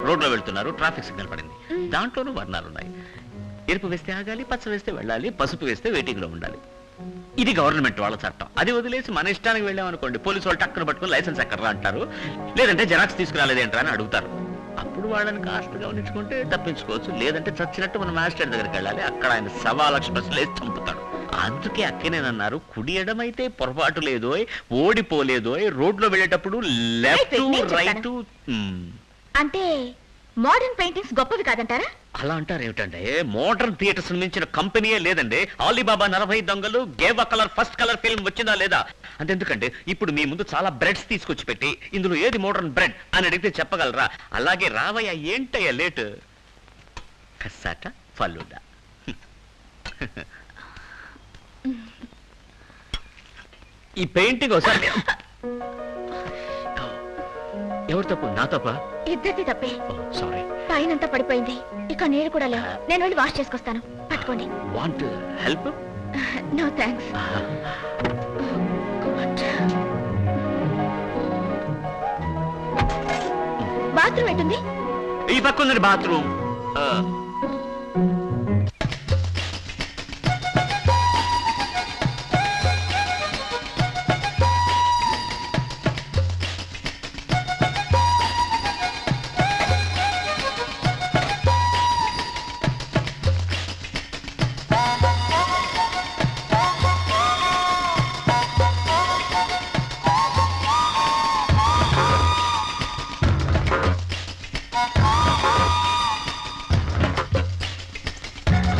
రోడ్లో వెళ్తున్నారు, traffic signal పడింది. దాంట్లోనూ వర్ణాలున్నాయి. ఎరుపు వేస్తే ఆగాలి, పచ్చ వేస్తే వెళ్ళాలి, పసుపు వేస్తే వెయిటింగ్ లో ఉండాలి. ఇది గవర్నమెంట్ వాళ్ళ చట్టం. అది వదిలేసి మన ఇష్టానికి వెళ్ళామనుకోండి, పోలీసు వాళ్ళు టక్కున పట్టుకుని లైసెన్స్ ఎక్కడరా అంటారు, లేదంటే జెరాక్స్ తీసుకురాలేదేంట్రా అని అడుగుతారు. అప్పుడు వాళ్ళని కాస్త గమనించుకుంటే తప్పించుకోవచ్చు, లేదంటే చచ్చినట్టు మన మాస్టర్ దగ్గరికి వెళ్ళాలి. అక్కడ ఆయన 1,00,000 ప్రశ్నలు వేసి చంపుతాడు. అందుకే అక్కేనేనన్నారు, కుడి ఎడమైతే పొరపాటు లేదోయ్, ఓడిపోలేదోయ్, రోడ్లో వెళ్ళేటప్పుడు లెఫ్ట్ రైట్. అంటే మోడర్న్ పెయింటింగ్స్ గొప్పవి కాదంటారా? అలా అంటారు ఏమిటంటే, మోడర్న్ థియేటర్స్ మించిన కంపెనీయే లేదండి. అలీబాబా 40 దొంగలు, gave colour first colour film వచ్చిందా లేదా? అంతెందుకంటే ఇప్పుడు మీ ముందు చాలా బ్రెడ్స్ తీసుకొచ్చి పెట్టి ఇందులో ఏది మోడర్న్ బ్రెడ్ అని అడిగితే చెప్పగలరా? అలాగే రావయ్య, ఏంటయ్యా లేట్? కస్సాట ఫలూదా. ఈ పెయింటింగ్ ఒకసారి ఎవరు తప్పు? నా తప్ప? ఇద్దరిది తప్పే. సారీ. పైనంతా పడిపోయింది, ఇక నీళ్ళు కూడా లేవు. నేను వెళ్ళి వాష్ చేసుకొస్తాను, పట్టుకోండి. Want help? No thanks. Bathroom ఎటుంది? ఈ పక్క ఉందండి బాత్రూమ్.